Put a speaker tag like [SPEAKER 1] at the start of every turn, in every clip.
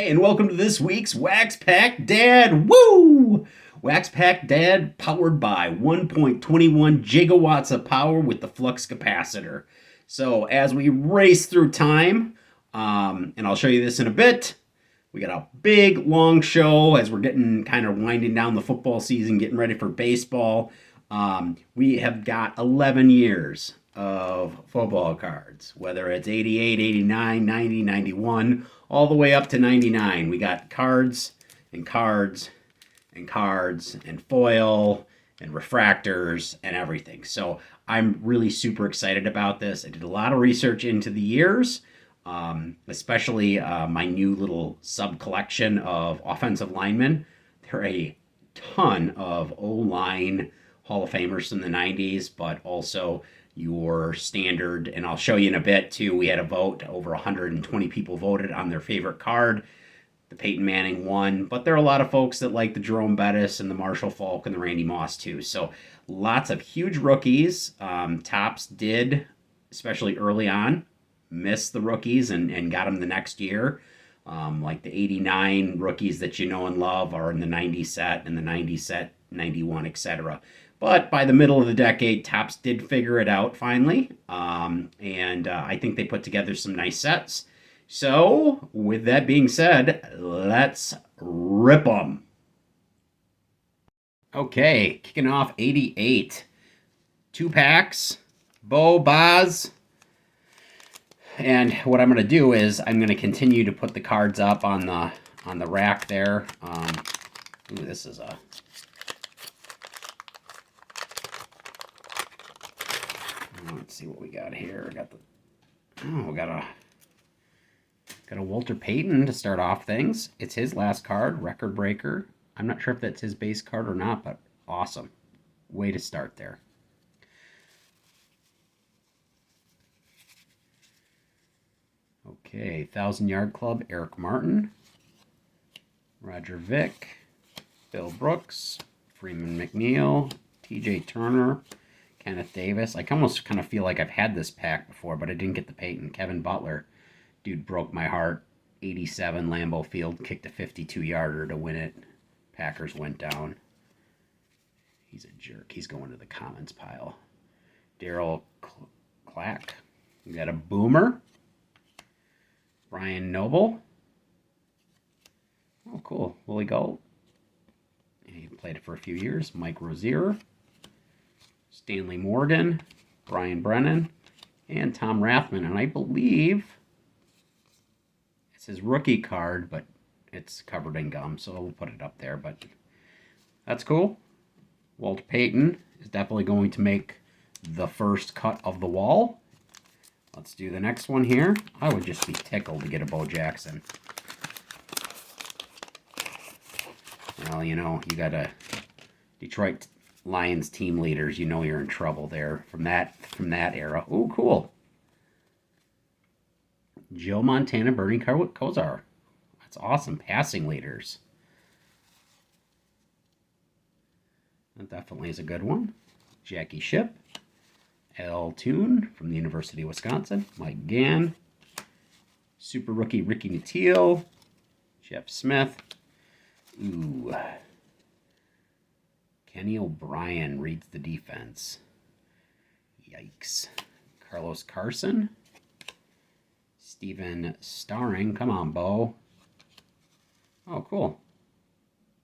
[SPEAKER 1] Hey, and welcome to this week's Wax Pack Dad. Woo! Wax Pack Dad powered by 1.21 gigawatts of power with the flux capacitor. So, as we race through time, and I'll show you this in a bit, we got a big, long show as we're getting kind of winding down the football season, getting ready for baseball. We have got 11 years of football cards, whether it's 88, 89, 90, 91, all the way up to 99. We got cards and cards and cards and foil and refractors and everything. So I'm really super excited about this. I did a lot of research into the years, especially my new little sub collection of offensive linemen. There are a ton of O-line Hall of Famers from the 90s, but also your standard, and I'll show you in a bit too. We had a vote, over 120 people voted on their favorite card. The Peyton Manning won, but there are a lot of folks that like the Jerome Bettis and the Marshall Faulk and the Randy Moss too. So lots of huge rookies. Topps did, especially early on, miss the rookies and got them the next year. Like the 89 rookies that you know and love are in the 90 set and the 90 set, 91, etc. But by the middle of the decade, Topps did figure it out finally. And I think they put together some nice sets. So, with that being said, let's rip them. Okay, kicking off 88. 2 packs, Bo, Boz. And what I'm going to do is I'm going to continue to put the cards up on the rack there. Ooh, this is a... Let's see what we got here. We got a Walter Payton to start off things. It's his last card, record breaker. I'm not sure if that's his base card or not, but awesome. Way to start there. Okay, 1,000-Yard Club, Eric Martin, Roger Vick, Bill Brooks, Freeman McNeil, T.J. Turner, Kenneth Davis. I almost kind of feel like I've had this pack before, but I didn't get the Peyton. Kevin Butler, dude broke my heart. 87 Lambeau Field, kicked a 52-yarder to win it. Packers went down. He's a jerk. He's going to the comments pile. Daryl Clack. We got a Boomer. Brian Noble. Oh, cool. Willie Galt. He played it for a few years. Mike Rozier. Stanley Morgan, Brian Brennan, and Tom Rathman. And I believe it's his rookie card, but it's covered in gum, so we'll put it up there. But that's cool. Walter Payton is definitely going to make the first cut of the wall. Let's do the next one here. I would just be tickled to get a Bo Jackson. Well, you know, you got a Detroit Lions team leaders, you know you're in trouble there from that era. Oh, cool. Joe Montana, Bernie Kosar. That's awesome. Passing leaders. That definitely is a good one. Jackie Shipp. L. Toon from the University of Wisconsin. Mike Gann. Super rookie Ricky Nattiel. Jeff Smith. Ooh. Kenny O'Brien reads the defense. Yikes. Carlos Carson. Steven Starring. Come on, Bo. Oh, cool.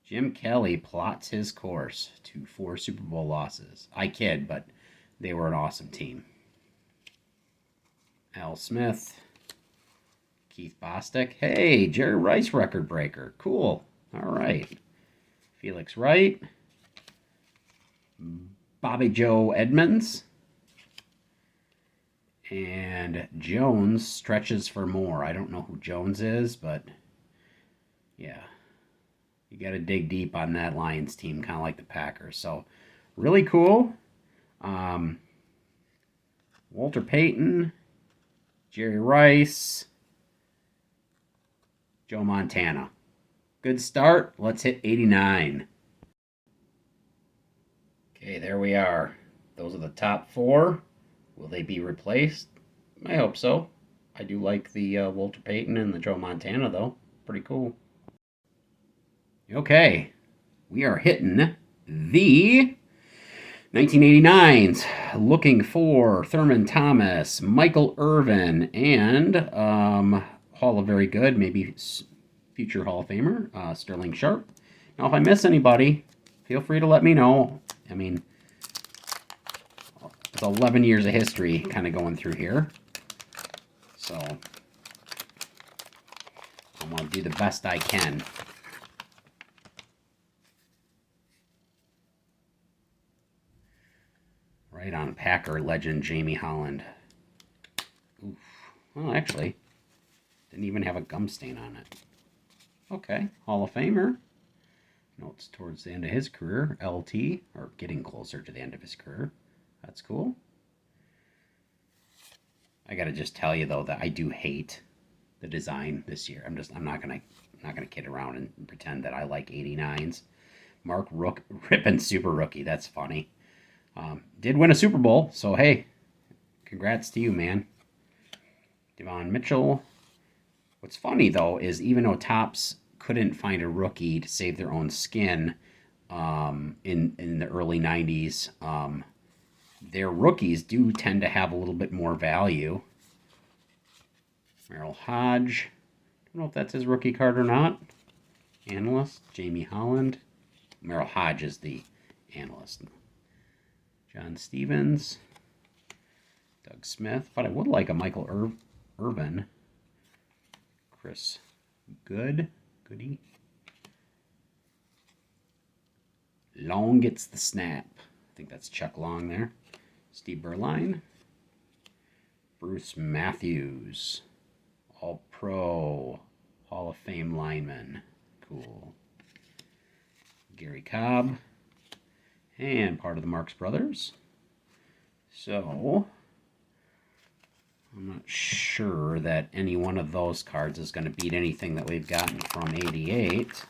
[SPEAKER 1] Jim Kelly plots his course to 4 Super Bowl losses. I kid, but they were an awesome team. Al Smith. Keith Bostic. Hey, Jerry Rice record breaker. Cool. All right. Felix Wright. Bobby Joe Edmonds. And Jones stretches for more. I don't know who Jones is, but yeah. You got to dig deep on that Lions team, kind of like the Packers. So, really cool. Walter Payton, Jerry Rice, Joe Montana. Good start. Let's hit 89. Okay, there we are. Those are the top 4. Will they be replaced? I hope so. I do like the Walter Payton and the Joe Montana, though. pretty cool. Okay, we are hitting the 1989s. Looking for Thurman Thomas, Michael Irvin, and Hall of Very Good, maybe future Hall of Famer, Sterling Sharp. Now, if I miss anybody, feel free to let me know. I mean, it's 11 years of history kind of going through here. So, I'm going to do the best I can. Right on, Packer legend Jamie Holland. Oof. Well, actually, didn't even have a gum stain on it. Okay, Hall of Famer. Notes towards the end of his career, LT, or getting closer to the end of his career. That's cool. I gotta just tell you though that I do hate the design this year. I'm not gonna kid around and pretend that I like 89s. Mark Rippon Super Rookie. That's funny. Did win a Super Bowl, so hey, congrats to you, man. Devon Mitchell. What's funny though is even though Topps couldn't find a rookie to save their own skin in the early 90s, their rookies do tend to have a little bit more value. Merrill Hodge. Don't know if that's his rookie card or not. Analyst, Jamie Holland. Merrill Hodge is the analyst. John Stevens. Doug Smith. But I would like a Michael Irvin. Chris Goody. Long gets the snap. I think that's Chuck Long there. Steve Berline. Bruce Matthews. All-Pro. Hall of Fame lineman. Cool. Gary Cobb. And part of the Marx Brothers. So, I'm not sure that any one of those cards is going to beat anything that we've gotten from 88.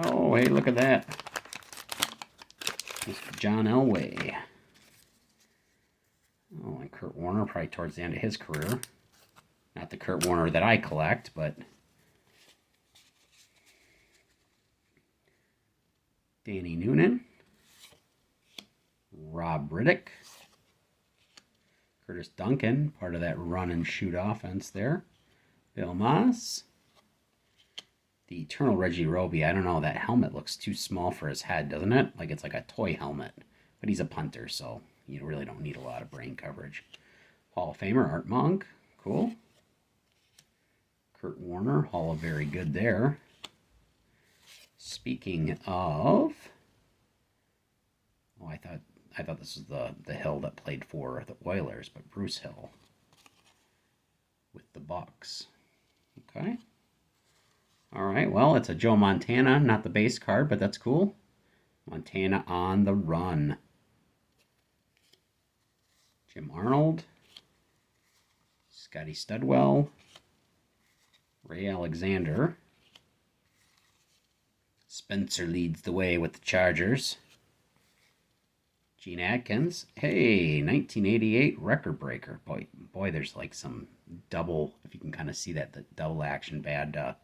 [SPEAKER 1] Oh, hey, look at that. Mr. John Elway. Oh, and Kurt Warner, probably towards the end of his career. Not the Kurt Warner that I collect, but Danny Noonan. Rob Riddick. Curtis Duncan, part of that run and shoot offense there. Bill Moss. The Eternal Reggie Roby. I don't know, that helmet looks too small for his head, doesn't it? Like it's like a toy helmet. But he's a punter, so you really don't need a lot of brain coverage. Hall of Famer, Art Monk. Cool. Kurt Warner, Hall of Very Good there. Speaking of... Oh, I thought this was the Hill that played for the Oilers, but Bruce Hill with the Bucks. Okay. All right, well, it's a Joe Montana, not the base card, but that's cool. Montana on the run. Jim Arnold. Scotty Studwell. Ray Alexander. Spencer leads the way with the Chargers. Gene Atkins. Hey, 1988 record breaker. Boy, there's like some double, if you can kind of see that, the double action bad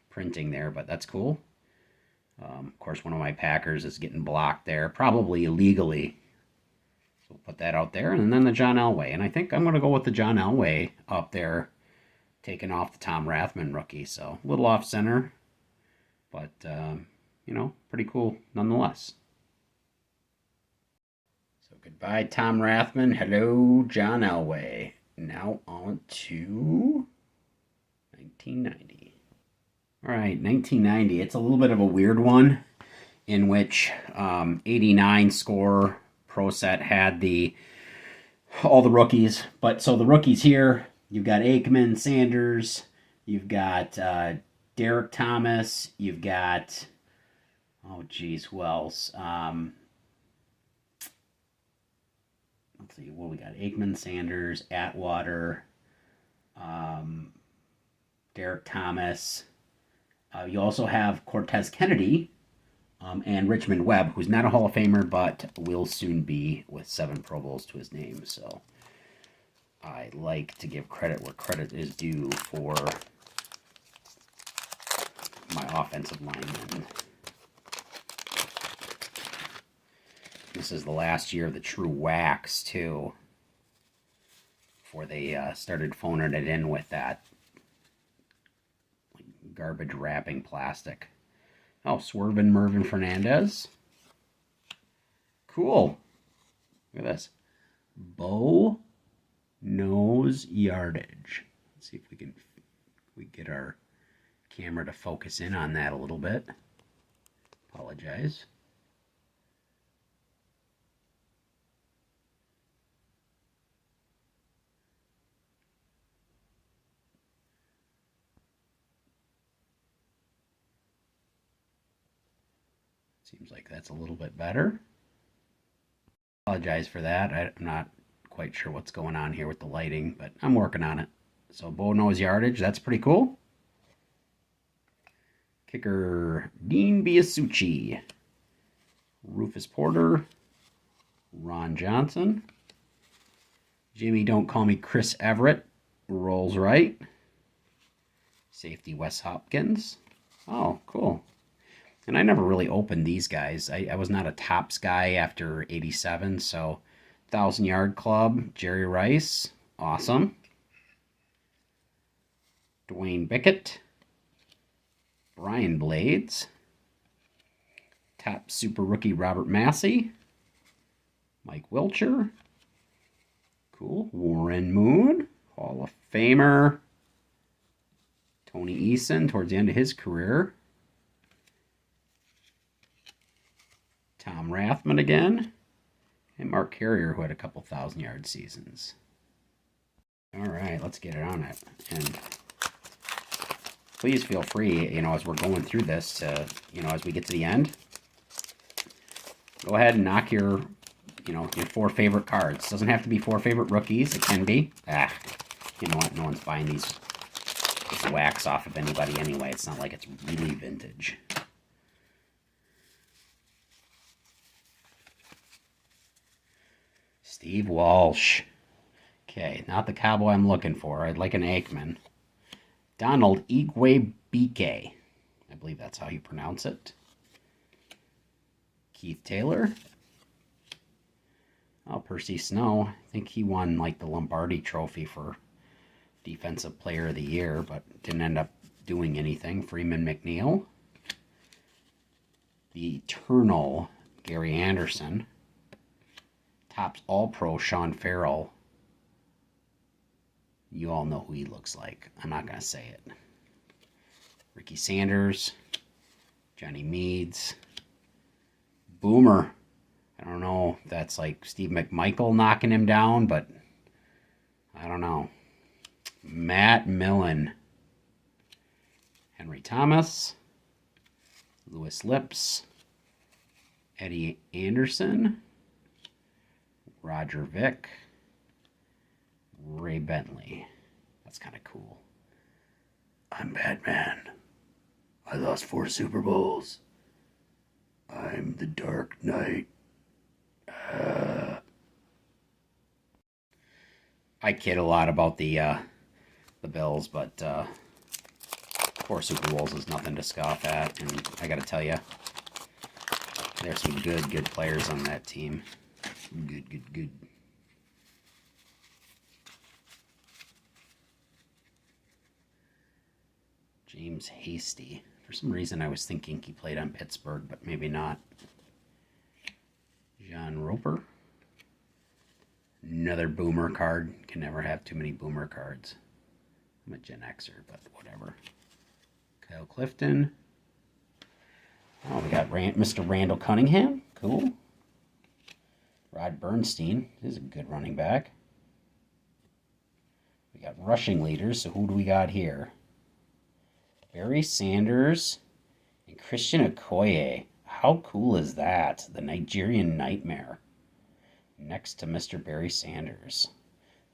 [SPEAKER 1] printing there, but that's cool. Of course, one of my Packers is getting blocked there, probably illegally. So we'll put that out there. And then the John Elway. And I think I'm going to go with the John Elway up there, taking off the Tom Rathman rookie. So a little off center, but, you know, pretty cool nonetheless. So goodbye, Tom Rathman. Hello, John Elway. Now on to 1990. All right, 1990. It's a little bit of a weird one in which 89 score pro set had all the rookies. But so the rookies here, you've got Aikman, Sanders, you've got Derek Thomas, you've got, oh geez, who else? Let's see, what we got? Aikman, Sanders, Atwater, Derek Thomas. You also have Cortez Kennedy and Richmond Webb, who's not a Hall of Famer, but will soon be with 7 Pro Bowls to his name. So I like to give credit where credit is due for offensive linemen. This is the last year of the true wax, too. Before they started phoning it in with that garbage wrapping plastic. Oh, Swervin Mervin Fernandez. Cool. Look at this. Bow nose yardage. Let's see if we get our camera to focus in on that a little bit. Apologize. Seems like that's a little bit better. Apologize for that. I'm not quite sure what's going on here with the lighting, but I'm working on it. So bow nose yardage, that's pretty cool. Kicker Dean Biasucci, Rufus Porter, Ron Johnson, Jimmy Don't Call Me Chris Everett, rolls right. Safety Wes Hopkins. Oh, cool. And I never really opened these guys. I was not a Topps guy after 87, so 1,000-Yard Club, Jerry Rice, awesome. Dwayne Bickett, Brian Blades, top super rookie Robert Massey, Mike Wilcher, cool, Warren Moon, Hall of Famer, Tony Eason towards the end of his career, Tom Rathman again, and Mark Carrier, who had a couple 1,000-yard seasons. All right, let's get it on it. And please feel free, as we're going through this, as we get to the end, go ahead and knock your 4 favorite cards. Doesn't have to be 4 favorite rookies. It can be. You know what? No one's buying this wax off of anybody anyway. It's not like it's really vintage. Steve Walsh. Okay, not the cowboy I'm looking for. I'd like an Aikman. Donald Igwe-Bike. I believe that's how you pronounce it. Keith Taylor. Oh, Percy Snow. I think he won the Lombardi Trophy for Defensive Player of the Year, but didn't end up doing anything. Freeman McNeil. The Eternal Gary Anderson. Topps All-Pro Sean Farrell. You all know who he looks like. I'm not going to say it. Ricky Sanders. Johnny Meads. Boomer. I don't know if that's like Steve McMichael knocking him down, but I don't know. Matt Millen. Henry Thomas. Lewis Lips. Eddie Anderson. Roger Vick. Ray Bentley. That's kind of cool. I'm Batman. I lost 4 Super Bowls. I'm the Dark Knight. I kid a lot about the Bills, but 4 Super Bowls is nothing to scoff at, and I got to tell you, there's some good players on that team. Good. James Hasty. For some reason, I was thinking he played on Pittsburgh, but maybe not. John Roper. Another Boomer card. Can never have too many Boomer cards. I'm a Gen Xer, but whatever. Kyle Clifton. Oh, we got Mr. Randall Cunningham. Cool. Rod Bernstein. This is a good running back. We got rushing leaders, so who do we got here? Barry Sanders and Christian Okoye. How cool is that? The Nigerian Nightmare. Next to Mr. Barry Sanders.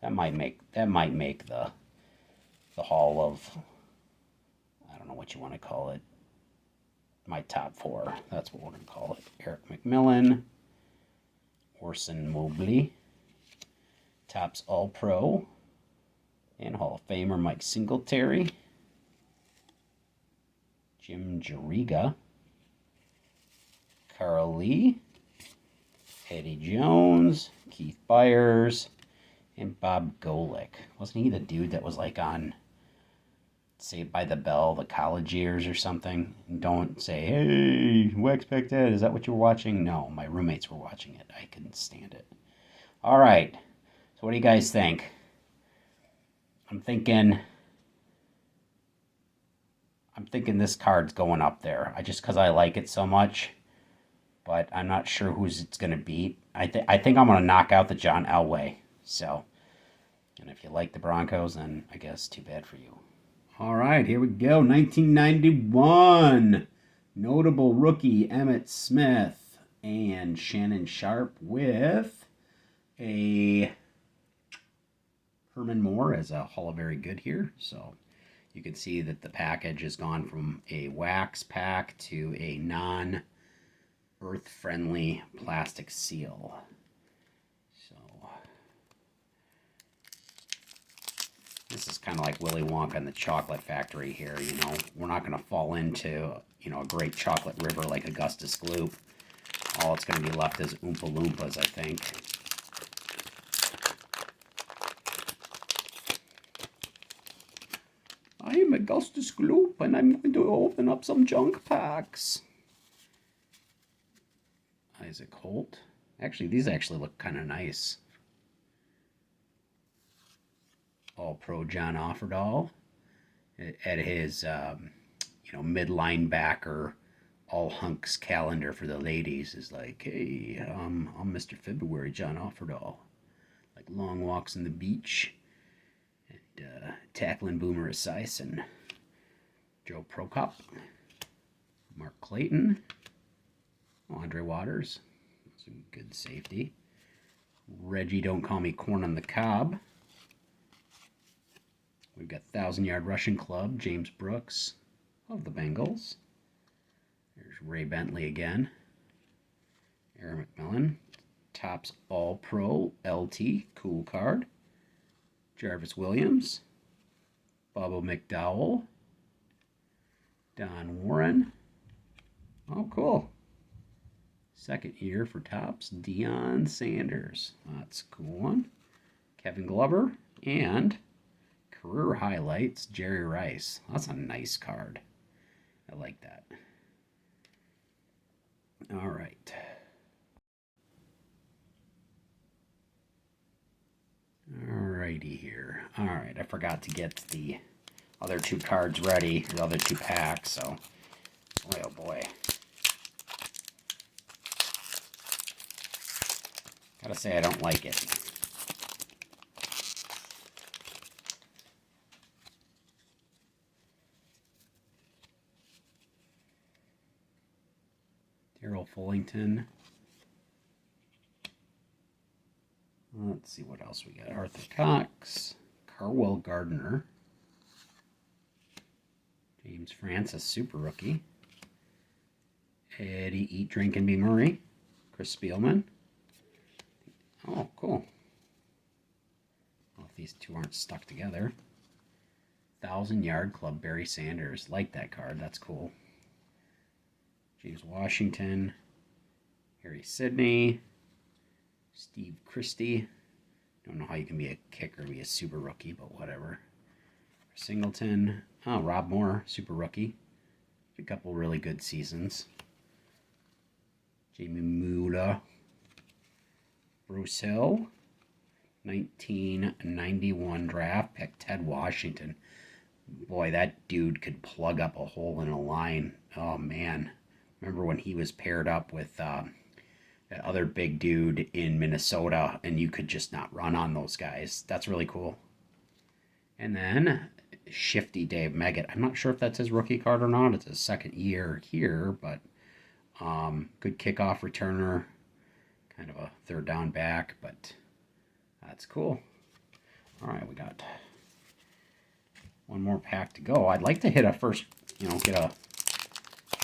[SPEAKER 1] That might make the Hall of, I don't know what you want to call it. My top 4. That's what we're going to call it. Eric McMillan. Orson Mobley. Topps All-Pro. And Hall of Famer Mike Singletary. Jim Jariga, Carl Lee, Eddie Jones, Keith Byers, and Bob Golick. Wasn't he the dude that was like on Saved by the Bell, the college years or something? And don't say, hey, Wax Pack Dad, is that what you were watching? No, my roommates were watching it. I couldn't stand it. All right. So what do you guys think? I'm thinking this card's going up there. Just because I like it so much. But I'm not sure who's it's going to beat. I think I'm going to knock out the John Elway. So, and if you like the Broncos, then I guess too bad for you. All right, here we go. 1991. Notable rookie Emmitt Smith and Shannon Sharp with a Herman Moore as a Hall of Very Good here. So you can see that the package has gone from a wax pack to a non-earth-friendly plastic seal. So this is kind of like Willy Wonka and the Chocolate Factory here, you know. We're not going to fall into, you know, a great chocolate river like Augustus Gloop. All it's going to be left is Oompa Loompas, I think. I am Augustus Gloop, and I'm going to open up some junk packs. Isaac Holt. Actually, these actually look kind of nice. All-Pro John Offerdahl at his, you know, mid-linebacker all-hunks calendar for the ladies is like, hey, I'm Mr. February, John Offerdahl. Like long walks on the beach and tackling Boomer Esiason. Joe Prokop. Mark Clayton. Andre Waters. Some good safety. Reggie Don't Call Me Corn on the Cob. We've got 1,000-Yard Rushing Club, James Brooks of the Bengals. There's Ray Bentley again. Aaron McMillan. Topps All-Pro LT, cool card. Jarvis Williams. Bubba McDowell. Don Warren. Oh, cool. Second year for Topps, Deion Sanders. That's a cool one. Kevin Glover. And career highlights, Jerry Rice. That's a nice card. I like that. All right. Alrighty here. All right, I forgot to get the other two cards ready, the other two packs, so boy, oh boy. Gotta say I don't like it. Darryl Fullington. Let's see what else we got. Arthur Cox. Carwell Gardner. James Francis, super rookie. Eddie Eat, Drink, and Be Murray. Chris Spielman. Oh, cool. Well, if these two aren't stuck together. 1,000-Yard Club, Barry Sanders. Like that card. That's cool. James Washington. Harry Sidney. Steve Christie. Don't know how you can be a kicker and be a super rookie, but whatever. Singleton. Oh, Rob Moore, super rookie. A couple really good seasons. Jamie Mula. Bruce Hill. 1991 draft pick, Ted Washington. Boy, that dude could plug up a hole in a line. Oh, man. Remember when he was paired up with that other big dude in Minnesota, and you could just not run on those guys. That's really cool. And then Shifty Dave Meggett. I'm not sure if that's his rookie card or not. It's his second year here, but good kickoff returner. Kind of a third down back, but that's cool. All right, we got one more pack to go. I'd like to hit a first, get a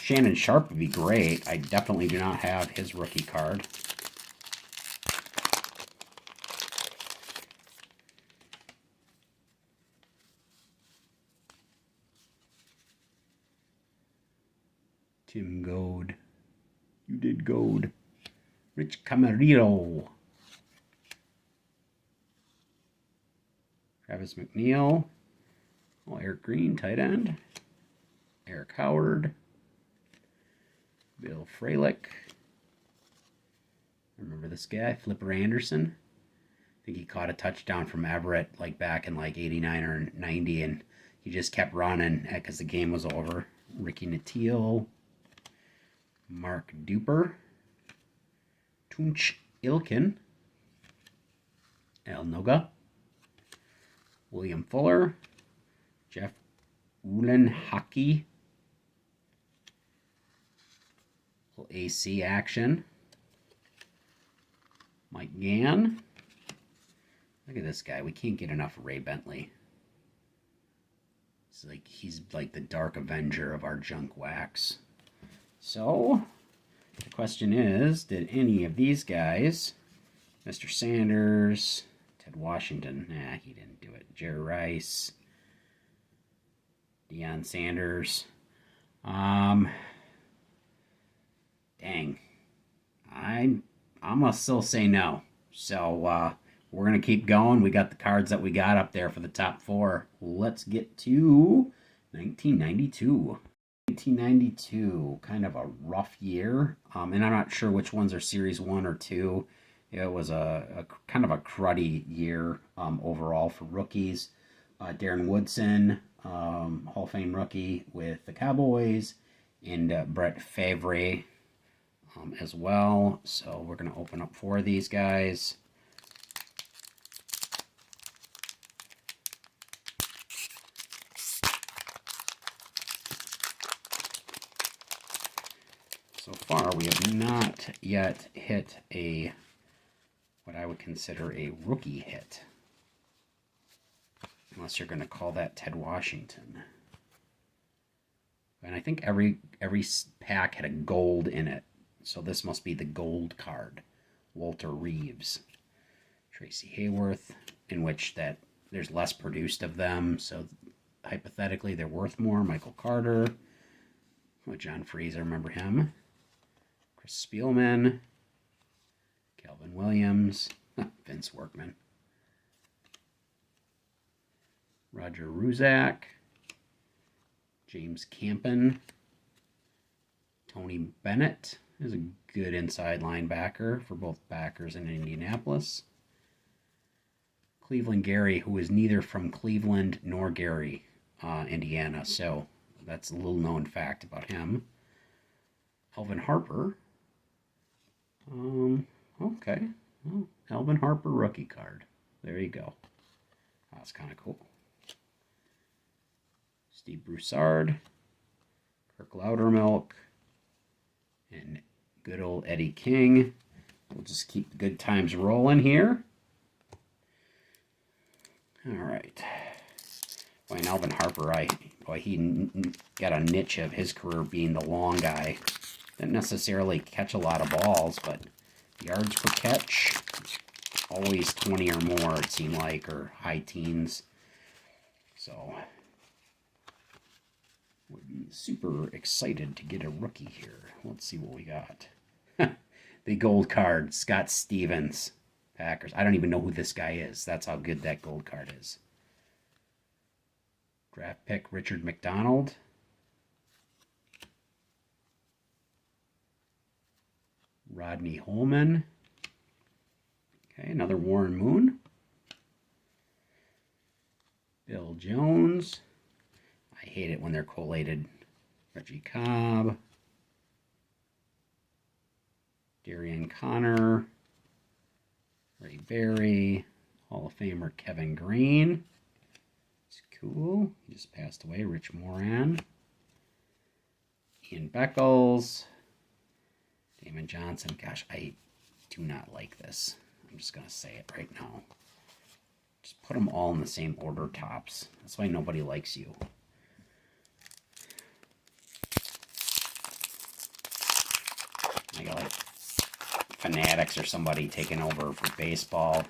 [SPEAKER 1] Shannon Sharp would be great. I definitely do not have his rookie card. Tim Goad. You did Goad. Rich Camarero. Travis McNeil. Oh, Eric Green, tight end. Eric Howard. Bill Fralick. Remember this guy, Flipper Anderson? I think he caught a touchdown from Everett like back in like 89 or 90, and he just kept running because the game was over. Ricky Nattiel. Mark Duper. Tunch Ilkin. Al Noga. William Fuller. Jeff Ulenhockey. Little AC action. Mike Gann. Look at this guy. We can't get enough of Ray Bentley. He's like the Dark Avenger of our junk wax. So, the question is, did any of these guys, Mr. Sanders, Ted Washington, nah, he didn't do it. Jerry Rice, Deion Sanders, dang, I'm gonna still say no. So, we're going to keep going. We got the cards that we got up there for the top four. Let's get to 1992. 1992, kind of a rough year. And I'm not sure which ones are Series 1 or 2. It was a kind of a cruddy year overall for rookies. Darren Woodson, Hall of Fame rookie with the Cowboys, and Brett Favre as well. So we're going to open up 4 of these guys. So far, we have not yet hit what I would consider a rookie hit. Unless you're going to call that Ted Washington. And I think every pack had a gold in it. So this must be the gold card. Walter Reeves. Tracy Hayworth, in which there's less produced of them. So hypothetically, they're worth more. Michael Carter. Oh, John Freese, I remember him. Spielman, Calvin Williams, Vince Workman, Roger Ruzak, James Campen, Tony Bennett is a good inside linebacker for both backers in Indianapolis. Cleveland Gary, who is neither from Cleveland nor Gary, Indiana, so that's a little known fact about him. Alvin Harper. Okay. Well, Alvin Harper rookie card. There you go. That's kind of cool. Steve Broussard, Kirk Loudermilk, and good old Eddie King. We'll just keep the good times rolling here. All right. Boy, and Alvin Harper, he got a niche of his career being the long guy. Didn't necessarily catch a lot of balls, but yards per catch, always 20 or more, it seemed like, or high teens. So, would be super excited to get a rookie here. Let's see what we got. The gold card, Scott Stevens, Packers. I don't even know who this guy is. That's how good that gold card is. Draft pick, Richard McDonald. Rodney Holman. Okay, another Warren Moon. Bill Jones. I hate it when they're collated. Reggie Cobb. Darian Connor. Ray Berry. Hall of Famer Kevin Green. It's cool. He just passed away. Rich Moran. Ian Beckles. Damon Johnson. Gosh, I do not like this. I'm just going to say it right now. Just put them all in the same order, tops. That's why nobody likes you. I got like Fanatics or somebody taking over for baseball.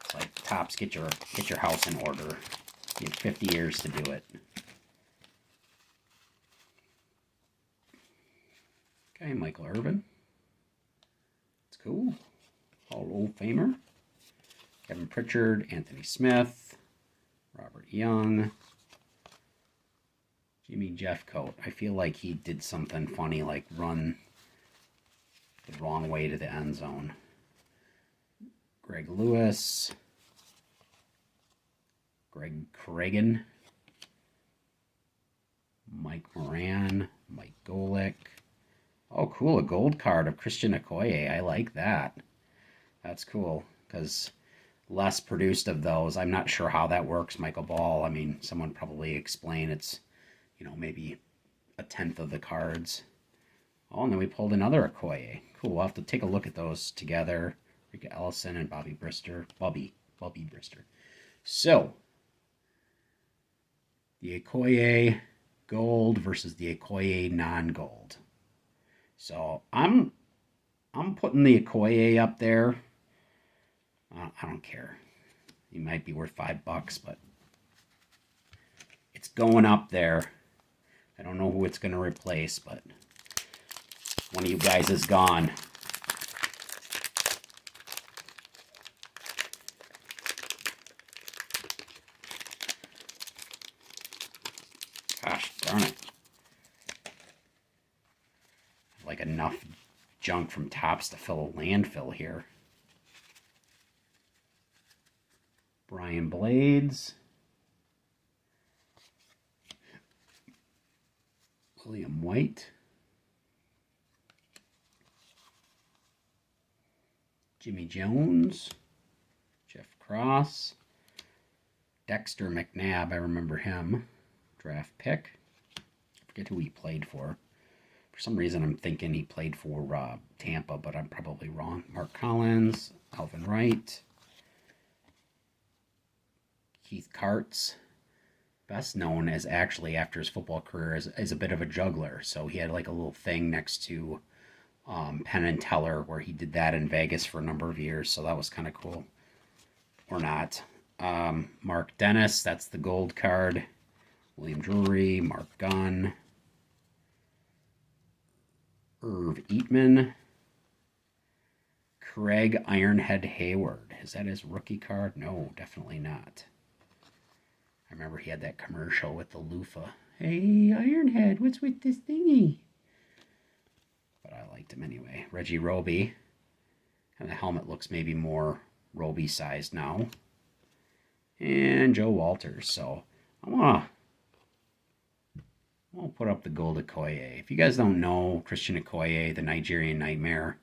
[SPEAKER 1] It's like, tops, get your house in order. You have 50 years to do it. Okay, Michael Irvin. It's cool. Hall of Famer. Kevin Pritchard, Anthony Smith, Robert Young, Jimmy Jeffcoat. I feel like he did something funny, like run the wrong way to the end zone. Greg Lewis, Greg Cragen, Mike Moran, Mike Golick. Oh, cool, a gold card of Christian Okoye. I like that. That's cool, because less produced of those. I'm not sure how that works, Michael Ball. I mean, someone probably explain it's, maybe a tenth of the cards. Oh, and then we pulled another Okoye. Cool, we'll have to take a look at those together. Rika Ellison and Bobby Brister. Bubby Brister. So, the Okoye gold versus the Okoye non-gold. So, I'm putting the Okoye up there. I don't care. He might be worth $5, but it's going up there. I don't know who it's going to replace, but one of you guys is gone. Gosh darn it. Like enough junk from Topps to fill a landfill here. Brian Blades. William White. Jimmy Jones. Jeff Cross. Dexter McNabb, I remember him. Draft pick. I forget who he played for. For some reason, I'm thinking he played for Tampa, but I'm probably wrong. Mark Collins. Alvin Wright. Keith Karts, best known as actually after his football career as a bit of a juggler. So he had like a little thing next to Penn and Teller where he did that in Vegas for a number of years. So that was kind of cool. Or not. Mark Dennis, that's the gold card. William Drury, Mark Gunn. Irv Eatman. Craig Ironhead Hayward. Is that his rookie card? No, definitely not. I remember he had that commercial with the loofah. Hey, Ironhead, what's with this thingy? But I liked him anyway. Reggie Roby. And the helmet looks maybe more Roby sized now. And Joe Walters. So I'll put up the gold Okoye. If you guys don't know Christian Okoye, the Nigerian Nightmare,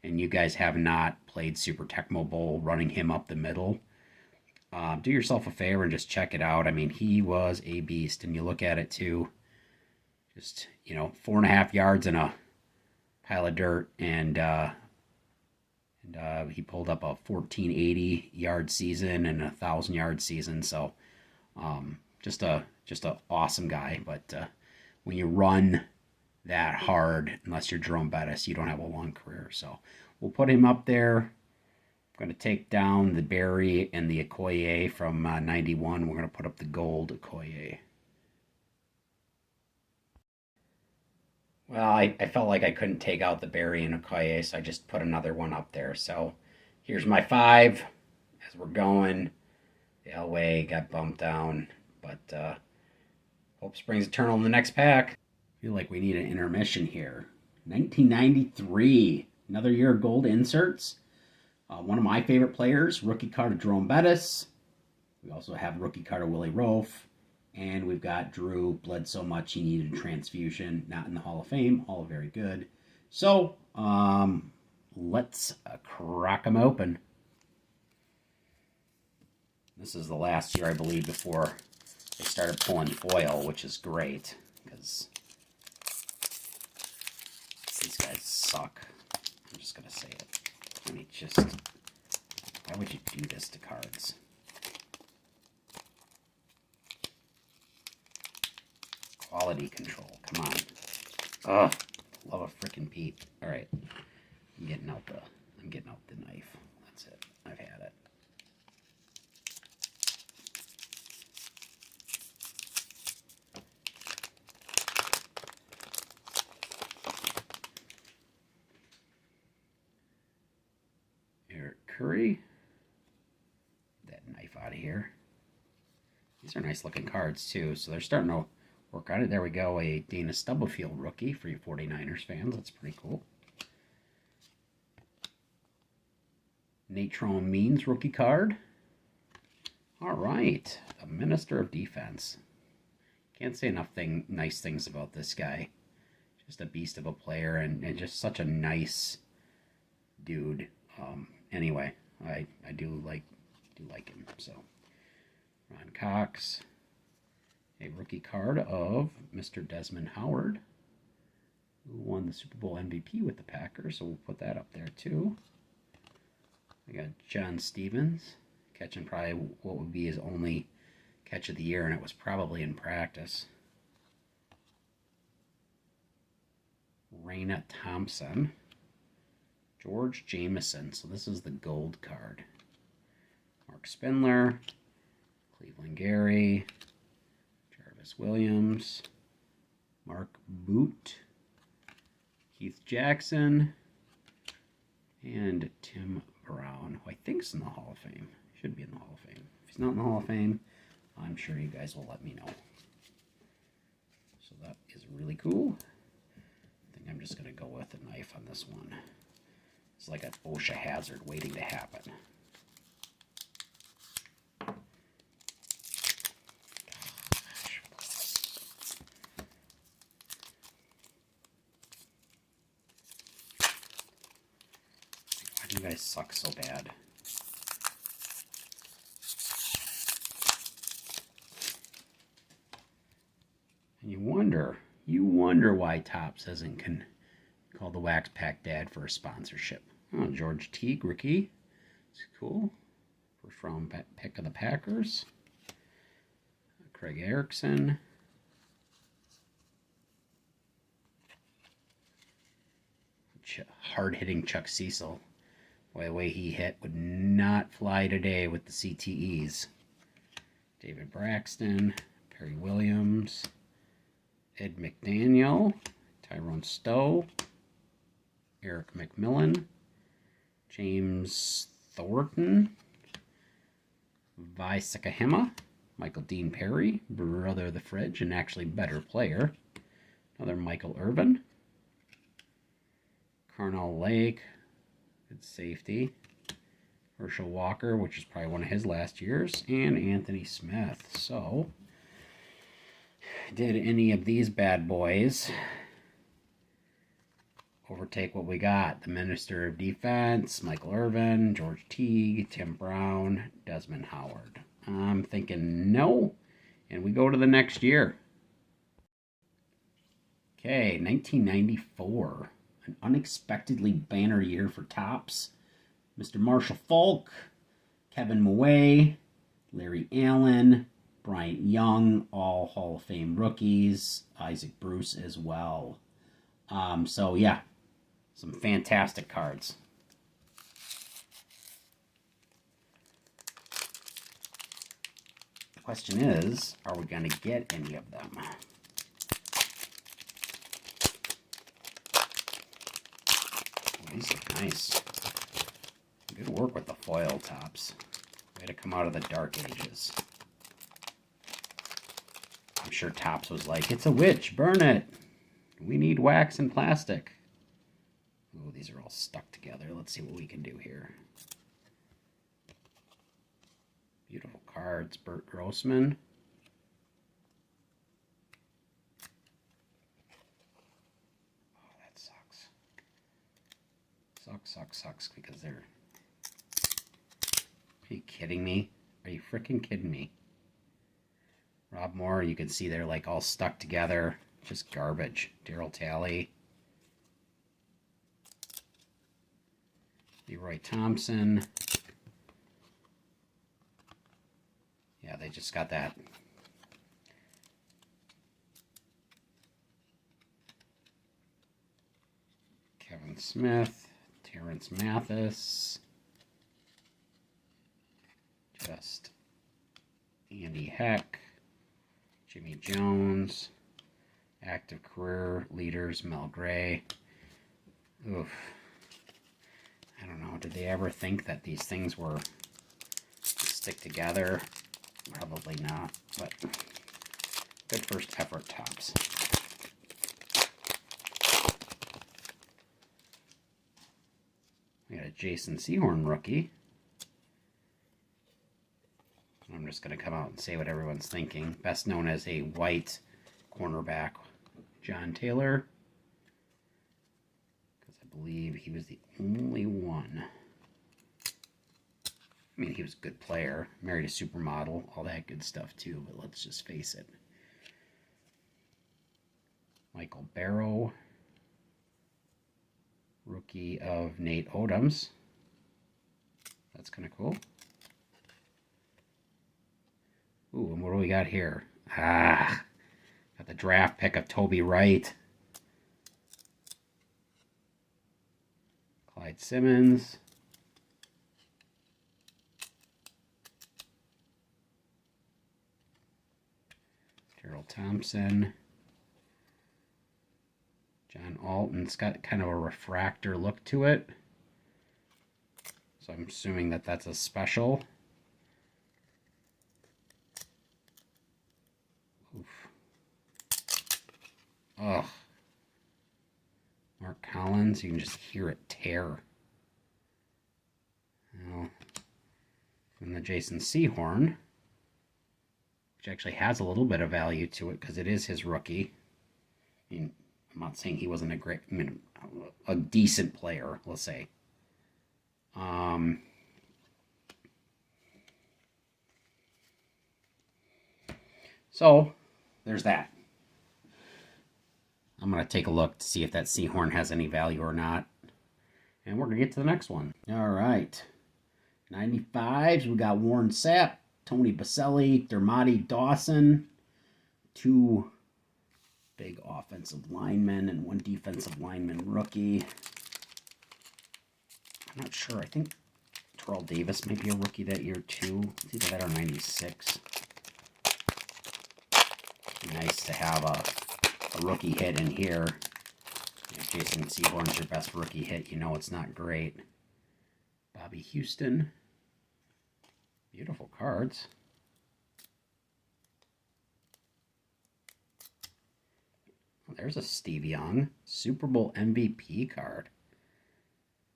[SPEAKER 1] and you guys have not played Super Tecmo Bowl running him up the middle, do yourself a favor and just check it out. I mean, he was a beast. And you look at it too, just, 4.5 yards in a pile of dirt. And he pulled up a 1480 yard season and a 1,000 yard season. So just a awesome guy. But when you run that hard, unless you're Jerome Bettis, you don't have a long career. So we'll put him up there. I'm going to take down the Barry and the Okoye from 91. We're going to put up the gold Okoye. Well, I felt like I couldn't take out the Barry and Okoye, so I just put another one up there. So here's my 5 as we're going. The Elway got bumped down, but hope springs eternal in the next pack. I feel like we need an intermission here. 1993, another year of gold inserts. One of my favorite players, rookie card of Jerome Bettis. We also have rookie card of Willie Rofe. And we've got Drew bled so much he needed a transfusion. Not in the Hall of Fame. All very good. So, let's crack them open. This is the last year, I believe, before they started pulling foil, which is great. Because these guys suck. I'm just going to say it. I mean, why would you do this to cards? Quality control, come on. Ugh, love a frickin' Pete. All right, I'm getting out the knife. That's it. I've had it. Curry. Get that knife out of here. These are nice looking cards too, so they're starting to work on it. There we go, a Dana Stubblefield rookie for you 49ers fans. That's pretty cool. Natrone Means rookie card. All right, the Minister of Defense. Can't say enough nice things about this guy. Just a beast of a player and just such a nice dude. Anyway, I do like him. So Ron Cox, a rookie card of Mr. Desmond Howard, who won the Super Bowl MVP with the Packers. So we'll put that up there too. I got John Stevens catching probably what would be his only catch of the year, and it was probably in practice. Raina Thompson. George Jameson. So this is the gold card. Mark Spindler. Cleveland Gary. Jarvis Williams. Mark Boot. Keith Jackson. And Tim Brown, who I think's in the Hall of Fame. Should be in the Hall of Fame. If he's not in the Hall of Fame, I'm sure you guys will let me know. So that is really cool. I think I'm just going to go with a knife on this one. It's like an OSHA hazard waiting to happen. Why do you guys suck so bad? And you wonder why Topps hasn't call the Wax Pack Dad for a sponsorship. Oh, George Teague, rookie. It's cool. First round pick of the Packers. Craig Erickson. Hard-hitting Chuck Cecil. Boy, the way he hit would not fly today with the CTEs. David Braxton. Perry Williams. Ed McDaniel. Tyrone Stowe. Eric McMillan. James Thornton. Vi Sekahema. Michael Dean Perry. Brother of the Fridge, and actually better player. Another Michael Irvin. Carnell Lake. Good safety. Herschel Walker, which is probably one of his last years. And Anthony Smith. So, did any of these bad boys overtake what we got? The Minister of Defense, Michael Irvin, George Teague, Tim Brown, Desmond Howard. I'm thinking no, and we go to the next year. Okay, 1994. An unexpectedly banner year for Topps. Mr. Marshall Falk, Kevin Mouet, Larry Allen, Bryant Young, all Hall of Fame rookies. Isaac Bruce as well. So, yeah, some fantastic cards. The question is, are we going to get any of them? Oh, these look nice. Good work with the foil, Topps. Way to come out of the dark ages. I'm sure Topps was like, it's a witch, burn it. We need wax and plastic. Oh, these are all stuck together. Let's see what we can do here. Beautiful cards. Bert Grossman. Oh, that sucks. Sucks because they're... Are you kidding me? Are you freaking kidding me? Rob Moore, you can see they're like all stuck together. Just garbage. Daryl Talley. Leroy Thompson. Yeah, they just got that. Kevin Smith. Terrence Mathis. Just Andy Heck. Jimmy Jones. Active career leaders, Mel Gray. Oof. I don't know, did they ever think that these things were stick together? Probably not, but good first effort, Topps. We got a Jason Sehorn rookie. I'm just going to come out and say what everyone's thinking. Best known as a white cornerback, John Taylor. Because I believe he was the only one. I mean, he was a good player. Married a supermodel, all that good stuff too, but let's just face it. Michael Barrow. Rookie of Nate Odoms. That's kind of cool. Ooh, and what do we got here? Got the draft pick of Toby Wright. Clyde Simmons. Terrell Thompson. John Alton's got kind of a refractor look to it. So I'm assuming that that's a special. Oof. Ugh. Mark Collins, you can just hear it tear. Well, and the Jason Sehorn, which actually has a little bit of value to it because it is his rookie. I mean, I'm not saying he wasn't a decent player, let's say. So, there's that. I'm going to take a look to see if that Sehorn has any value or not. And we're going to get to the next one. All right. 95s, we got Warren Sapp, Tony Baselli, Dermody Dawson, 2 big offensive linemen and 1 defensive lineman rookie. I'm not sure. I think Terrell Davis might be a rookie that year too. It's either that or 96. Nice to have a rookie hit in here. If Jason Sehorn's your best rookie hit, you know it's not great. Bobby Houston. Beautiful cards. Oh, there's a Steve Young Super Bowl MVP card.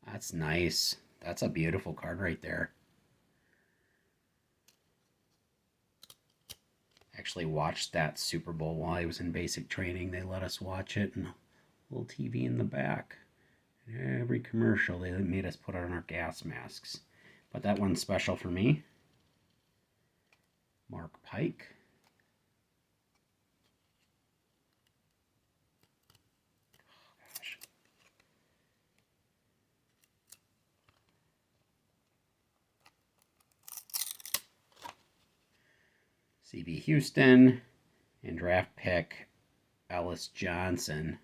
[SPEAKER 1] That's nice. That's a beautiful card right there. Actually watched that Super Bowl while I was in basic training. They let us watch it, and a little TV in the back. Every commercial, they made us put on our gas masks. But that one's special for me. Mark Pike. Oh, gosh. CB Houston and draft pick Ellis Johnson.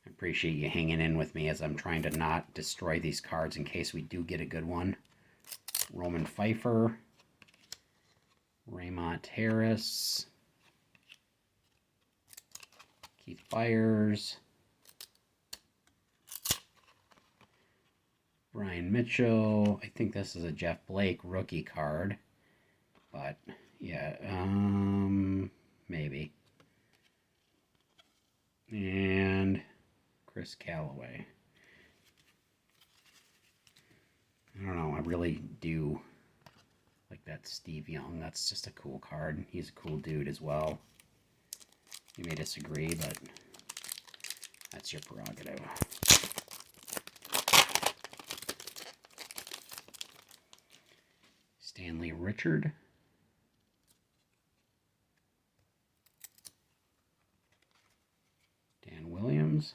[SPEAKER 1] I appreciate you hanging in with me as I'm trying to not destroy these cards in case we do get a good one. Roman Pfeiffer, Raymont Harris, Keith Byers, Brian Mitchell. I think this is a Jeff Blake rookie card, but yeah, maybe. And Chris Callaway. I don't know, I really do like that Steve Young. That's just a cool card. He's a cool dude as well. You may disagree, but that's your prerogative. Stanley Richard. Dan Williams.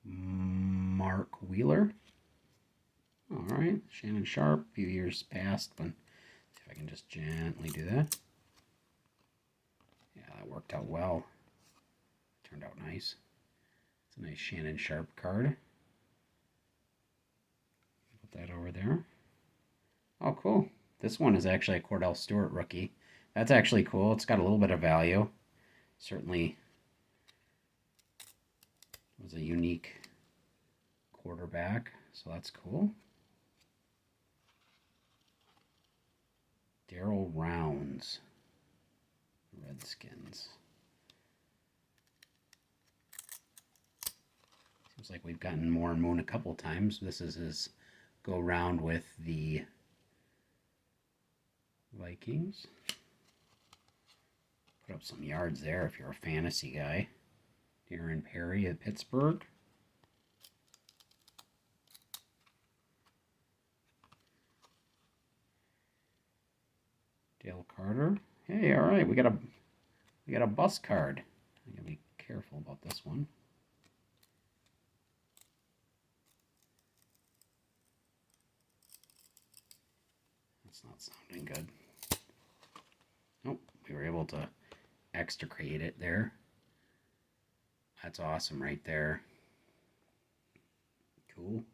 [SPEAKER 1] Mark Wheeler. All right, Shannon Sharp, a few years past, but see if I can just gently do that. Yeah, that worked out well. Turned out nice. It's a nice Shannon Sharp card. Put that over there. Oh, cool. This one is actually a Cordell Stewart rookie. That's actually cool. It's got a little bit of value. Certainly was a unique quarterback, so that's cool. Darryl Rounds, Redskins. Seems like we've gotten Moore Moon a couple times. This is his go round with the Vikings. Put up some yards there if you're a fantasy guy. Darren Perry at Pittsburgh. Dale Carter. Hey, all right, we got a bus card. I gotta be careful about this one. That's not sounding good. Nope, we were able to extricate it there. That's awesome right there. Cool.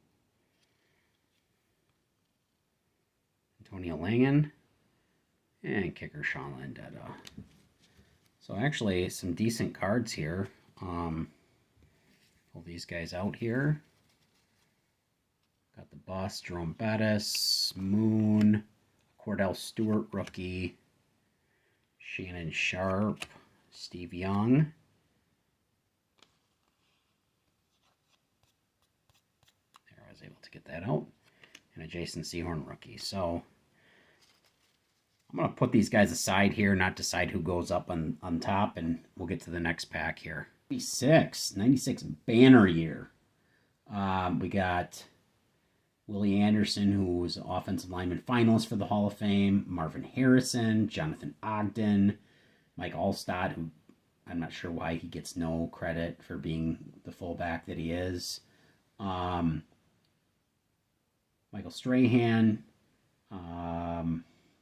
[SPEAKER 1] Antonio Langen. And kicker Sean Landetta. So actually some decent cards here. Pull these guys out here. Got the Boss, Jerome Bettis, Moon, Cordell Stewart rookie, Shannon Sharp, Steve Young. There, I was able to get that out. And a Jason Sehorn rookie. So I'm going to put these guys aside here, not decide who goes up on top, and we'll get to the next pack here. 96 banner year. We got Willie Anderson, who was offensive lineman finalist for the Hall of Fame, Marvin Harrison, Jonathan Ogden, Mike Allstott, who I'm not sure why he gets no credit for being the fullback that he is, Michael Strahan,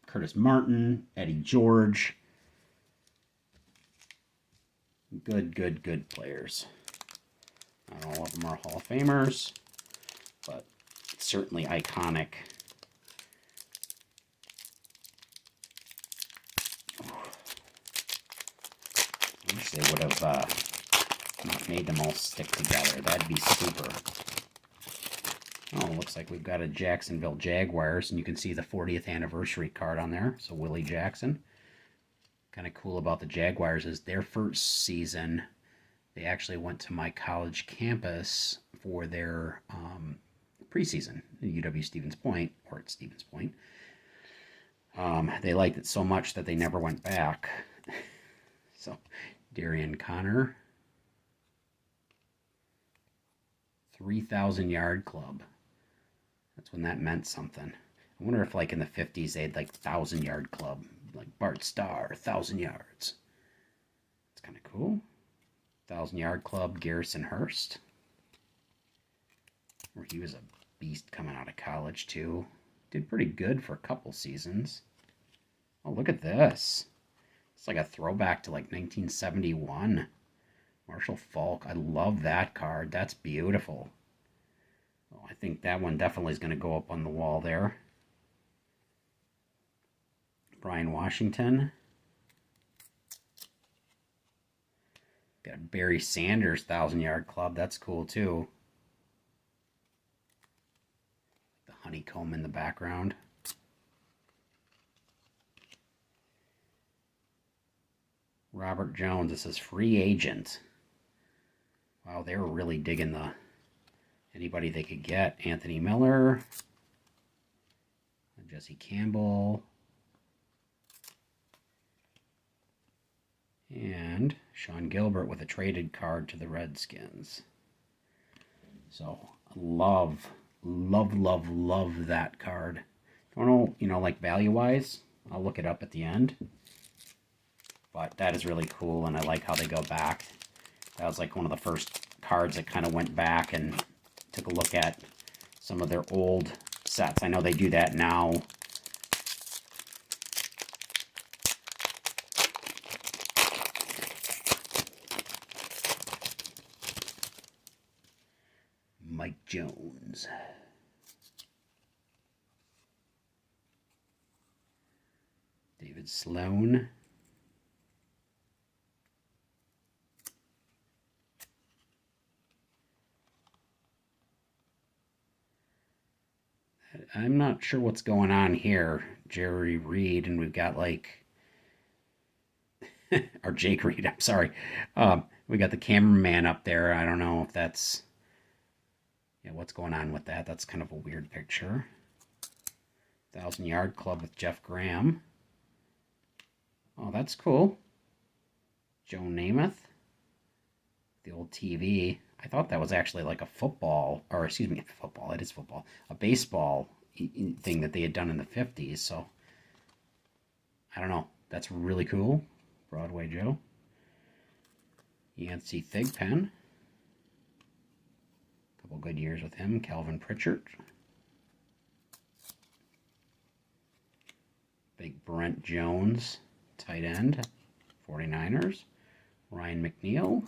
[SPEAKER 1] Curtis Martin, Eddie George. Good players. Not all of them are Hall of Famers, but certainly iconic. I wish they would have not made them all stick together. That'd be super. Oh, looks like we've got a Jacksonville Jaguars, and you can see the 40th anniversary card on there. So Willie Jackson. Kind of cool about the Jaguars is their first season, they actually went to my college campus for their preseason at UW Stevens Point, or at Stevens Point. They liked it so much that they never went back. So, Darian Connor, 3,000 yard club. That's when that meant something. I wonder if, like, in the 50s, they had, like, 1,000 yard club. Like Bart Starr, 1,000 yards. It's kind of cool. 1,000 yard club, Garrison Hurst. Where he was a beast coming out of college, too. Did pretty good for a couple seasons. Oh, look at this. It's like a throwback to, like, 1971. Marshall Faulk. I love that card. That's beautiful. Oh, I think that one definitely is going to go up on the wall there. Brian Washington. Got a Barry Sanders 1,000 yard club. That's cool too. The honeycomb in the background. Robert Jones. This is free agent. Wow, they were really digging the anybody they could get. Anthony Miller. Jesse Campbell. And Sean Gilbert with a traded card to the Redskins. So, love that card. Don't know, like value-wise. I'll look it up at the end. But that is really cool, and I like how they go back. That was like one of the first cards that kind of went back and took a look at some of their old sets. I know they do that now. Mike Jones. David Sloan. I'm not sure what's going on here. Jerry Reed, and we've got like, or Jake Reed, I'm sorry. We got the cameraman up there. I don't know if that's, yeah, what's going on with that. That's kind of a weird picture. 1,000-Yard Club with Jeff Graham. Oh, that's cool. Joe Namath. The old TV. I thought that was actually like a football, or excuse me, football. It is football. A baseball thing that they had done in the 50s. So, I don't know. That's really cool. Broadway Joe. Yancey Thigpen. Couple good years with him. Calvin Pritchard. Big Brent Jones, tight end, 49ers. Ryan McNeil.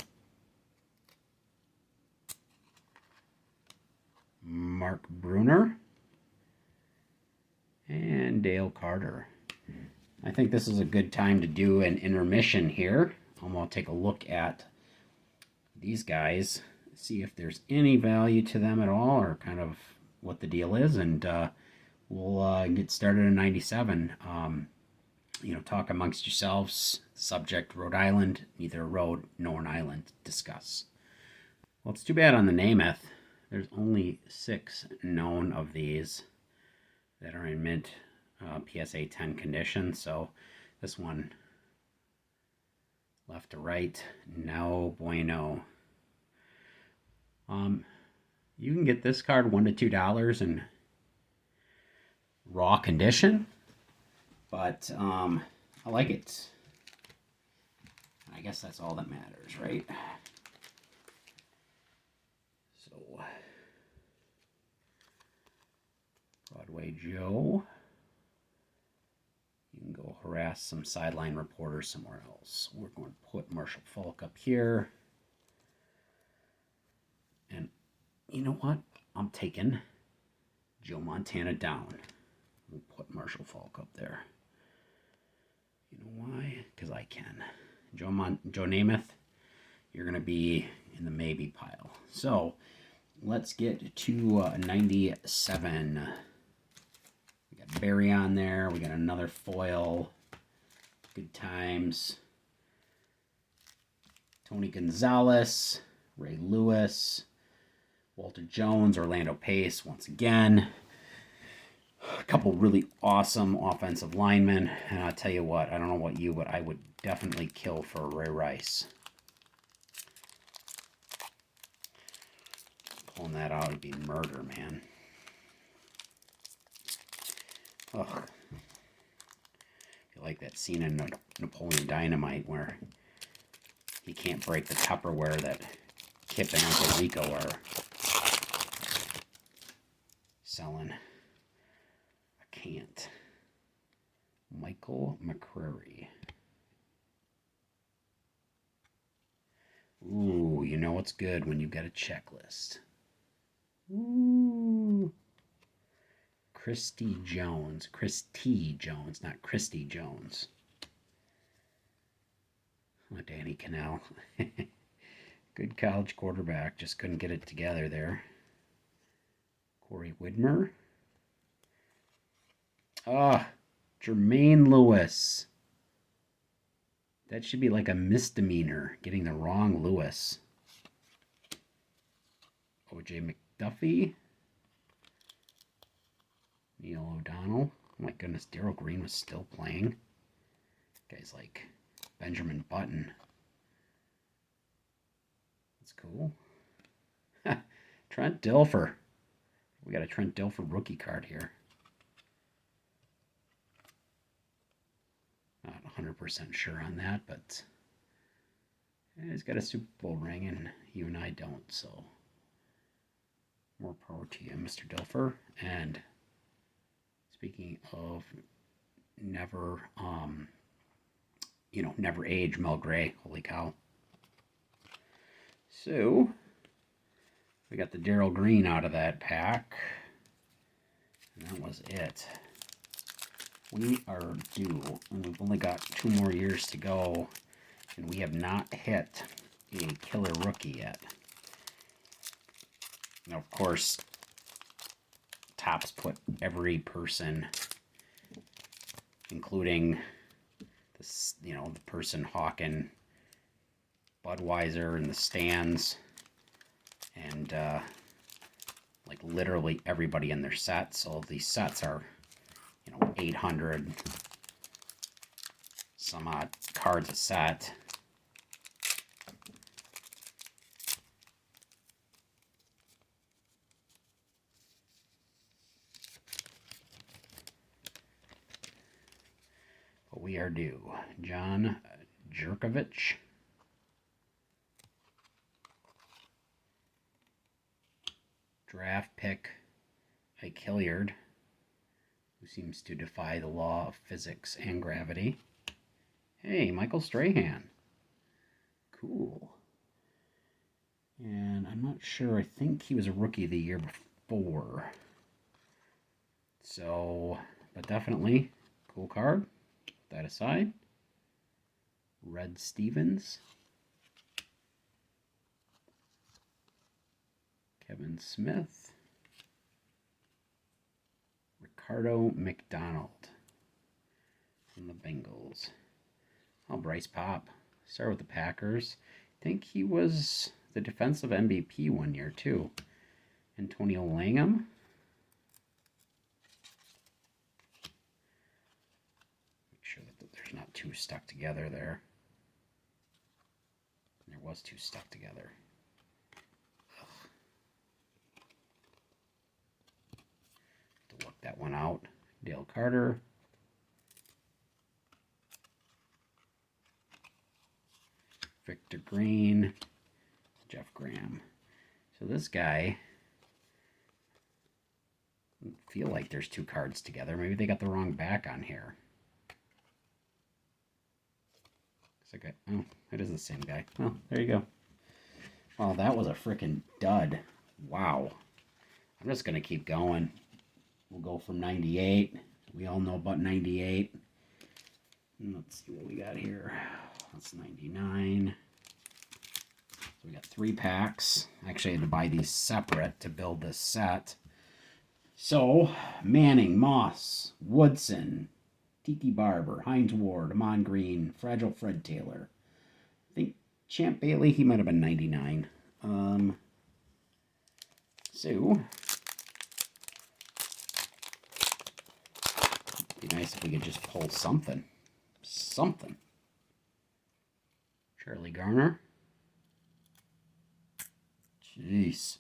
[SPEAKER 1] Mark Bruner. And Dale Carter. I think this is a good time to do an intermission here. I'm going to take a look at these guys, see if there's any value to them at all, or kind of what the deal is, and we'll get started in 97. Talk amongst yourselves. Subject, Rhode Island, neither a road nor an island. Discuss. Well, it's too bad on the Namath. There's only 6 known of these that are in mint PSA 10 condition. So this one, left to right, no bueno. You can get this card $1 to $2 in raw condition, but I like it. I guess that's all that matters, right? So, Broadway Joe. You can go harass some sideline reporters somewhere else. We're going to put Marshall Falk up here. And you know what? I'm taking Joe Montana down. We'll put Marshall Falk up there. You know why? Because I can. Joe Namath, you're going to be in the maybe pile. So, let's get to 97. We got Barry on there. We got another foil. Good times. Tony Gonzalez. Ray Lewis. Walter Jones. Orlando Pace once again. A couple really awesome offensive linemen. And I'll tell you what, I don't know what you, but I would definitely kill for Ray Rice. Pulling that out would be murder, man. Ugh. I like that scene in Napoleon Dynamite where he can't break the Tupperware that Kip and Uncle Rico are selling. I can't. Michael McCreary. Ooh, you know what's good when you've got a checklist. Ooh. Christy Jones, not Christy Jones. Oh, Danny Cannell. Good college quarterback, just couldn't get it together there. Corey Widmer. Jermaine Lewis. That should be like a misdemeanor, getting the wrong Lewis. O.J. McDuffie. Neil O'Donnell. Oh my goodness, Darryl Green was still playing. Guys like Benjamin Button. That's cool. Trent Dilfer. We got a Trent Dilfer rookie card here. Not 100% sure on that, but he's got a Super Bowl ring, and you and I don't, so more power to you, Mr. Dilfer. And speaking of never age, Mel Gray, holy cow. So, we got the Darryl Green out of that pack, and that was it. We are due, and we've only got 2 more years to go, and we have not hit a killer rookie yet. Now, of course, Topps put every person, including this, the person hawking Budweiser in the stands, and like literally everybody in their set. So these sets are 800 some odd cards a set. But we are due. John Jerkovich. Draft pick Ike Hilliard, who seems to defy the law of physics and gravity. Hey, Michael Strahan. Cool. And I'm not sure. I think he was a rookie the year before. So, but definitely cool card. Put that aside. Red Stevens. Kevin Smith. Ricardo McDonald from the Bengals. Oh, Bryce Pop. Start with the Packers. I think he was the defensive MVP one year, too. Antonio Langham. Make sure that there's not two stuck together there. There was two stuck together. To work that one out. Dale Carter. Victor Green. Jeff Graham. So this guy, I feel like there's two cards together. Maybe they got the wrong back on here. It's like oh, it is the same guy. Well, there you go. Well, that was a freaking dud. Wow. I'm just going to keep going. We'll go from 98. We all know about 98. Let's see what we got here. That's 99. So we got 3 packs. Actually, I had to buy these separate to build this set. So, Manning, Moss, Woodson, Tiki Barber, Hines Ward, Amon Green, Fragile Fred Taylor. I think Champ Bailey, he might have been 99. So, it'd be nice if we could just pull something. Something. Charlie Garner. Jeez.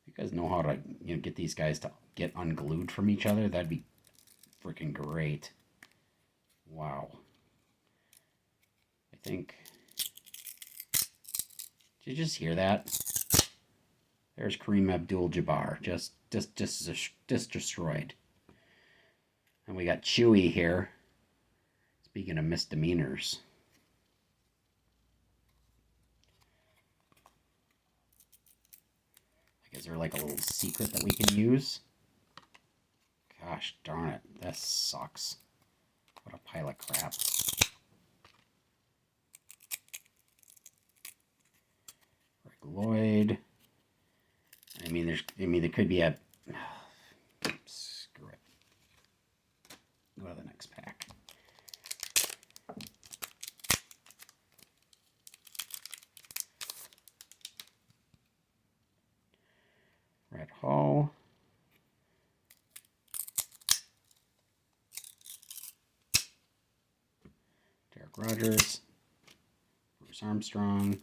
[SPEAKER 1] You guys know how to get these guys to get unglued from each other? That'd be freaking great. Wow. I think. Did you just hear that? There's Kareem Abdul-Jabbar. Just destroyed. And we got Chewy here. Speaking of misdemeanors. Is there like a little secret that we can use? Gosh darn it. That sucks. What a pile of crap. Rick Lloyd. There could be a... Screw it. Go to the next pack. Red Hall. Derek Rogers. Bruce Armstrong.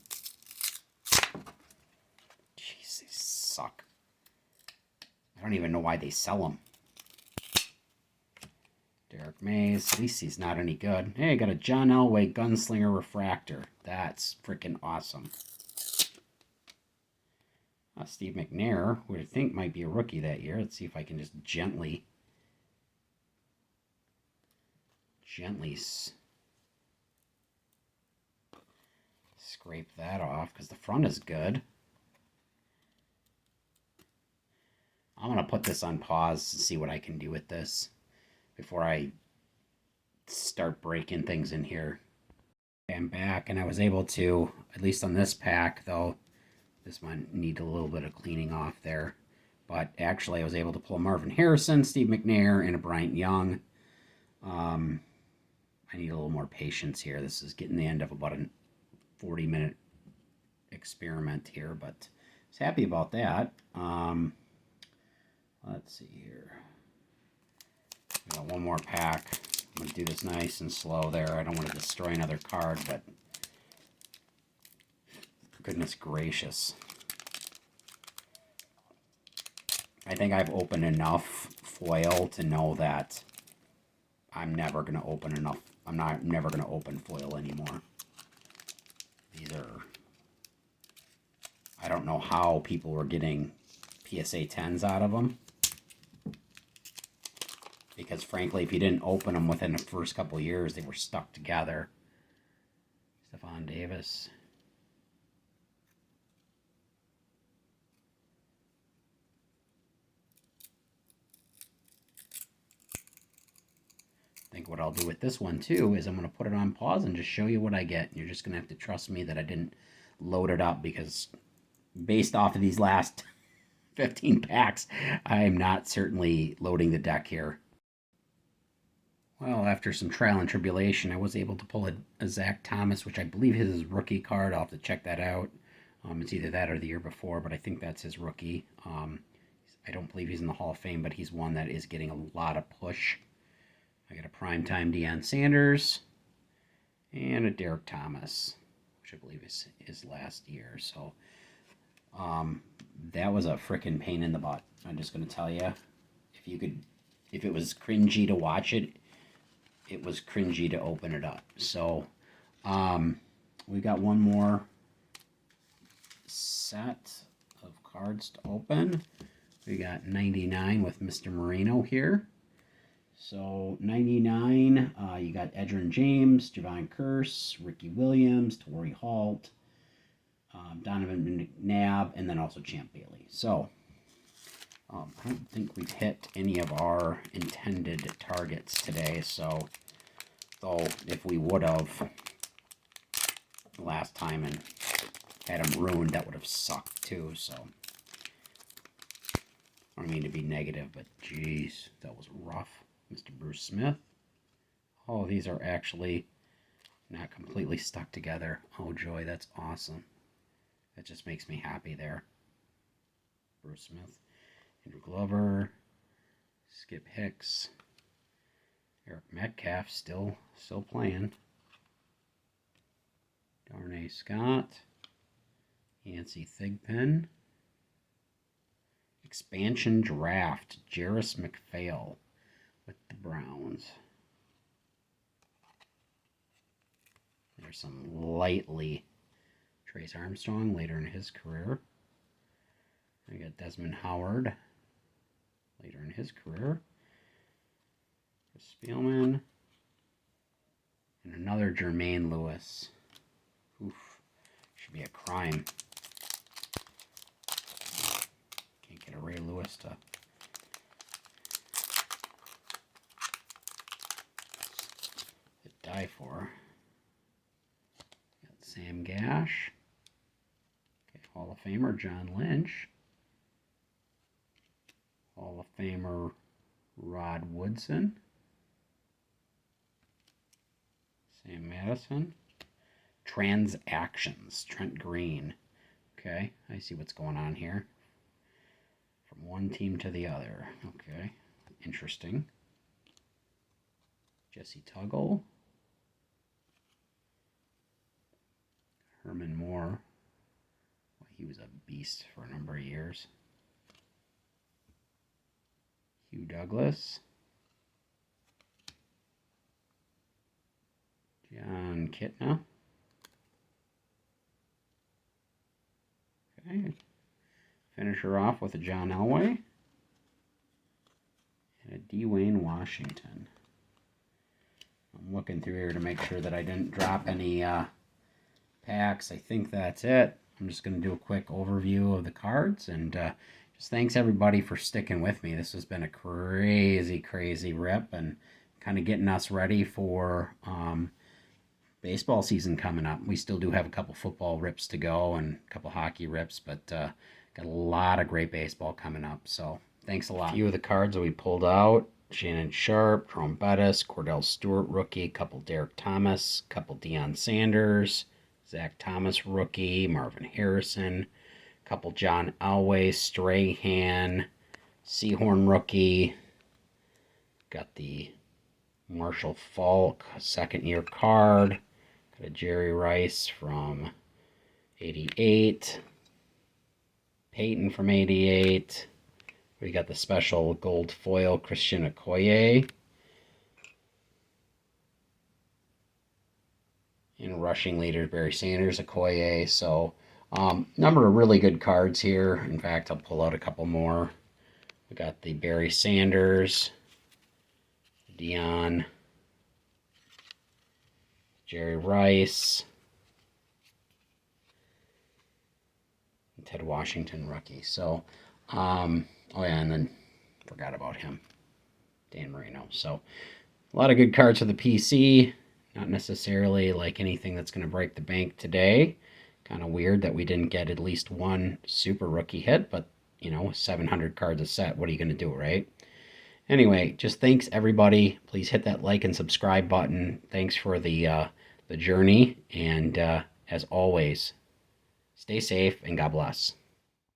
[SPEAKER 1] Jeez, these suck. I don't even know why they sell them. Derek Mays. At least he's not any good. Hey, I got a John Elway Gunslinger Refractor. That's freaking awesome. Steve McNair, who I think might be a rookie that year. Let's see if I can just gently scrape that off because the front is good. I'm going to put this on pause to see what I can do with this before I start breaking things in here. I'm back, and I was able to, at least on this pack, though, this one needs a little bit of cleaning off there. But actually, I was able to pull a Marvin Harrison, Steve McNair, and a Bryant Young. I need a little more patience here. This is getting the end of about a 40-minute experiment here, but I was happy about that. Let's see here. We got one more pack. I'm going to do this nice and slow there. I don't want to destroy another card, but goodness gracious. I think I've opened enough foil to know that I'm never going to open enough. I'm never going to open foil anymore. These are, I don't know how people were getting PSA 10s out of them. Because frankly, if you didn't open them within the first couple of years, they were stuck together. Stephon Davis. I think what I'll do with this one too is I'm going to put it on pause and just show you what I get. You're just going to have to trust me that I didn't load it up, because based off of these last 15 packs, I am not certainly loading the deck here. Well, after some trial and tribulation, I was able to pull a Zach Thomas, which I believe is his rookie card. I'll have to check that out. It's either that or the year before, but I think that's his rookie. I don't believe he's in the Hall of Fame, but he's one that is getting a lot of push. I got a primetime Deion Sanders and a Derek Thomas, which I believe is his last year. So that was a freaking pain in the butt. I'm just going to tell you, if it was cringy to watch it, it was cringy to open it up. So we got one more set of cards to open. We got 99 with Mr. Marino here. So 99, you got Edgerrin James, Javon Curse, Ricky Williams, Torrey Holt, Donovan McNabb, and then also Champ Bailey. So I don't think we've hit any of our intended targets today. So, though, if we would have last time and had them ruined, that would have sucked too. So I don't mean to be negative, but geez, that was rough. Mr. Bruce Smith. Oh, these are actually not completely stuck together. Oh, joy, that's awesome. That just makes me happy there. Bruce Smith, Andrew Glover, Skip Hicks, Eric Metcalf still playing. Darnay Scott, Yancey Thigpen, expansion draft, Jarris McPhail with the Browns. There's some lightly Trace Armstrong later in his career. We got Desmond Howard later in his career. Chris Spielman. And another Jermaine Lewis. Oof. Should be a crime. Can't get a Ray Lewis to die for. Got Sam Gash. Okay, Hall of Famer John Lynch. Hall of Famer Rod Woodson. Sam Madison. Transactions, Trent Green. Okay, I see what's going on here. From one team to the other. Okay, interesting. Jesse Tuggle. Herman Moore. Well, he was a beast for a number of years. Hugh Douglas. John Kitna. Okay. Finish her off with a John Elway. And a Dwayne Washington. I'm looking through here to make sure that I didn't drop any packs. I think that's it. I'm just going to do a quick overview of the cards, and just thanks everybody for sticking with me. This has been a crazy rip, and kind of getting us ready for baseball season coming up. We still do have a couple football rips to go and a couple hockey rips, but Got a lot of great baseball coming up, so thanks a lot. A few of the cards that we pulled out: Shannon Sharp, Jerome Bettis, Cordell Stewart rookie, couple Derek Thomas, couple Deion Sanders, Zach Thomas rookie, Marvin Harrison, couple John Elway, Strahan, Sehorn rookie. Got the Marshall Falk second-year card. Got a Jerry Rice from 88. Peyton from 88. We got the special gold foil Christian Okoye. And rushing leader Barry Sanders, Okoye. So number of really good cards here. In fact, I'll pull out a couple more. We got the Barry Sanders, Deion, Jerry Rice, and Ted Washington rookie. So, oh yeah, and then forgot about him, Dan Marino. So, a lot of good cards for the PC. Not necessarily like anything that's going to break the bank today. Kind of weird that we didn't get at least one super rookie hit, but 700 cards a set. What are you going to do, right? Anyway, just thanks everybody. Please hit that like and subscribe button. Thanks for the journey, and as always, stay safe and God bless.